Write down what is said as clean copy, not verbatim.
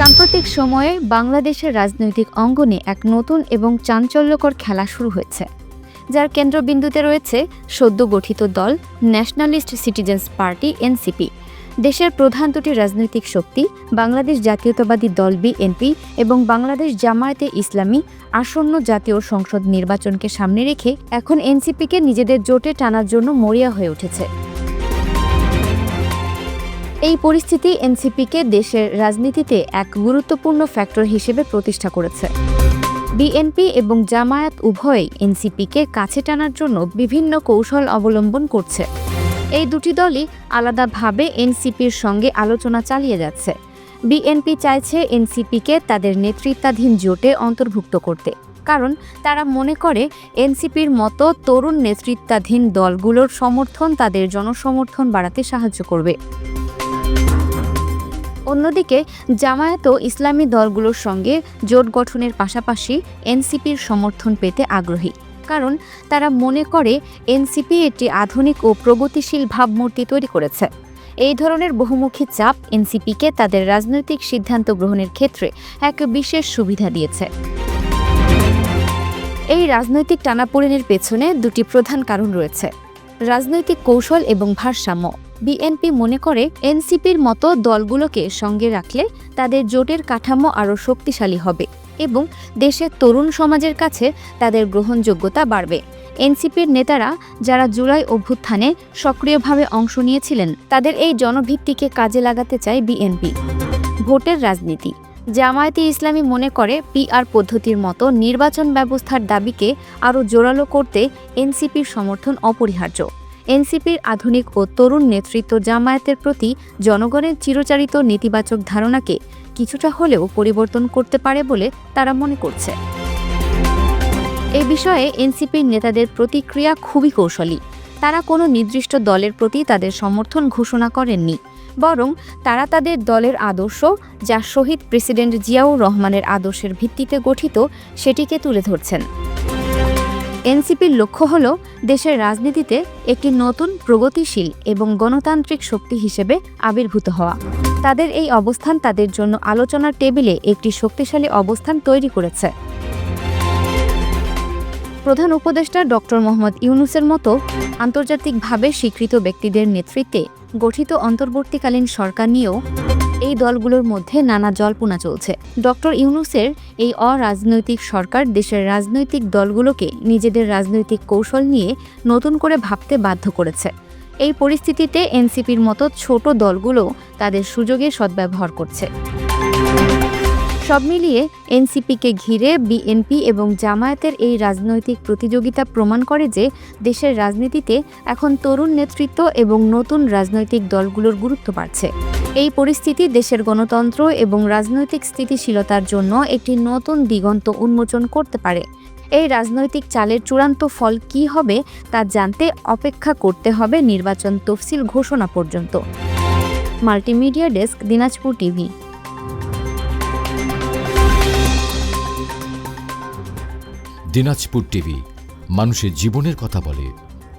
সাম্প্রতিক সময়ে বাংলাদেশের রাজনৈতিক অঙ্গনে এক নতুন এবং চাঞ্চল্যকর খেলা শুরু হয়েছে, যার কেন্দ্রবিন্দুতে রয়েছে সদ্য গঠিত দল ন্যাশনালিস্ট সিটিজেন্স পার্টি এনসিপি। দেশের প্রধান দুটি রাজনৈতিক শক্তি বাংলাদেশ জাতীয়তাবাদী দল বিএনপি এবং বাংলাদেশ জামায়াতে ইসলামী আসন্ন জাতীয় সংসদ নির্বাচনকে সামনে রেখে এখন এনসিপিকে নিজেদের জোটে টানার জন্য মরিয়া হয়ে উঠেছে। এই পরিস্থিতি এনসিপিকে দেশের রাজনীতিতে এক গুরুত্বপূর্ণ ফ্যাক্টর হিসেবে প্রতিষ্ঠা করেছে। বিএনপি এবং জামায়াত উভয়ই এনসিপিকে কাছে টানার জন্য বিভিন্ন কৌশল অবলম্বন করছে। এই দুটি দলই আলাদাভাবে এনসিপির সঙ্গে আলোচনা চালিয়ে যাচ্ছে। বিএনপি চাইছে এনসিপিকে তাদের নেতৃত্বাধীন জোটে অন্তর্ভুক্ত করতে, কারণ তারা মনে করে এনসিপির মতো তরুণ নেতৃত্বাধীন দলগুলোর সমর্থন তাদের জনসমর্থন বাড়াতে সাহায্য করবে। অন্যদিকে জামায়াতও ইসলামী দলগুলোর সঙ্গে জোট গঠনের পাশাপাশি এনসিপির সমর্থন পেতে আগ্রহী, কারণ তারা মনে করে এনসিপি একটি আধুনিক ও প্রগতিশীল ভাবমূর্তি তৈরি করেছে। এই ধরনের বহুমুখী চাপ এনসিপিকে তাদের রাজনৈতিক সিদ্ধান্ত গ্রহণের ক্ষেত্রে এক বিশেষ সুবিধা দিয়েছে। এই রাজনৈতিক টানাপোড়েনের পেছনে দুটি প্রধান কারণ রয়েছে: রাজনৈতিক কৌশল এবং ভারসাম্য। বিএনপি মনে করে এনসিপির মতো দলগুলোকে সঙ্গে রাখলে তাদের জোটের কাঠামো আরও শক্তিশালী হবে এবং দেশের তরুণ সমাজের কাছে তাদের গ্রহণযোগ্যতা বাড়বে। এনসিপির নেতারা, যারা জুলাই অভ্যুত্থানে সক্রিয়ভাবে অংশ নিয়েছিলেন, তাদের এই জনভিত্তিকে কাজে লাগাতে চায় বিএনপি। ভোটের রাজনীতি। জামায়াতে ইসলামী মনে করে পিআর পদ্ধতির মতো নির্বাচন ব্যবস্থার দাবিকে আরও জোরালো করতে এনসিপির সমর্থন অপরিহার্য। এনসিপির আধুনিক ও তরুণ নেতৃত্ব জামায়াতের প্রতি জনগণের চিরচারিত নেতিবাচক ধারণাকে কিছুটা হলেও পরিবর্তন করতে পারে বলে তারা মনে করছে। এ বিষয়ে এনসিপির নেতাদের প্রতিক্রিয়া খুবই কৌশলী। তারা কোনো নির্দিষ্ট দলের প্রতি তাদের সমর্থন ঘোষণা করেননি, বরং তারা তাদের দলের আদর্শ, যা শহীদ প্রেসিডেন্ট জিয়াউর রহমানের আদর্শের ভিত্তিতে গঠিত, সেটিকে তুলে ধরছেন। এনসিপির লক্ষ্য হল দেশের রাজনীতিতে একটি নতুন, প্রগতিশীল এবং গণতান্ত্রিক শক্তি হিসেবে আবির্ভূত হওয়া। তাদের এই অবস্থান তাদের জন্য আলোচনার টেবিলে একটি শক্তিশালী অবস্থান তৈরি করেছে। প্রধান উপদেষ্টা ডক্টর মোহাম্মদ ইউনূসের মতো আন্তর্জাতিকভাবে স্বীকৃত ব্যক্তিদের নেতৃত্বে গঠিত অন্তর্বর্তীকালীন সরকার নিয়েও এই দলগুলোর মধ্যে নানা জল্পনা চলছে। ডক্টর ইউনূসের এই অরাজনৈতিক সরকার দেশের রাজনৈতিক দলগুলোকে নিজেদের রাজনৈতিক কৌশল নিয়ে নতুন করে ভাবতে বাধ্য করেছে। এই পরিস্থিতিতে এনসিপির মতো ছোট দলগুলো তাদের সুযোগের সদ্ব্যবহার করছে। সব মিলিয়ে এনসিপিকে ঘিরে বিএনপি এবং জামায়াতের এই রাজনৈতিক প্রতিযোগিতা প্রমাণ করে যে দেশের রাজনীতিতে এখন তরুণ নেতৃত্ব এবং নতুন রাজনৈতিক দলগুলোর গুরুত্ব বাড়ছে। এই পরিস্থিতি দেশের গণতন্ত্র এবং রাজনৈতিক স্থিতিশীলতার জন্য একটি নতুন দিগন্ত উন্মোচন করতে পারে। এই রাজনৈতিক চালের চূড়ান্ত ফল কী হবে তা জানতে অপেক্ষা করতে হবে নির্বাচন তফসিল ঘোষণা পর্যন্ত। Multimedia desk, Dinajpur TV. Dinajpur TV, মানুষের জীবনের কথা বলে।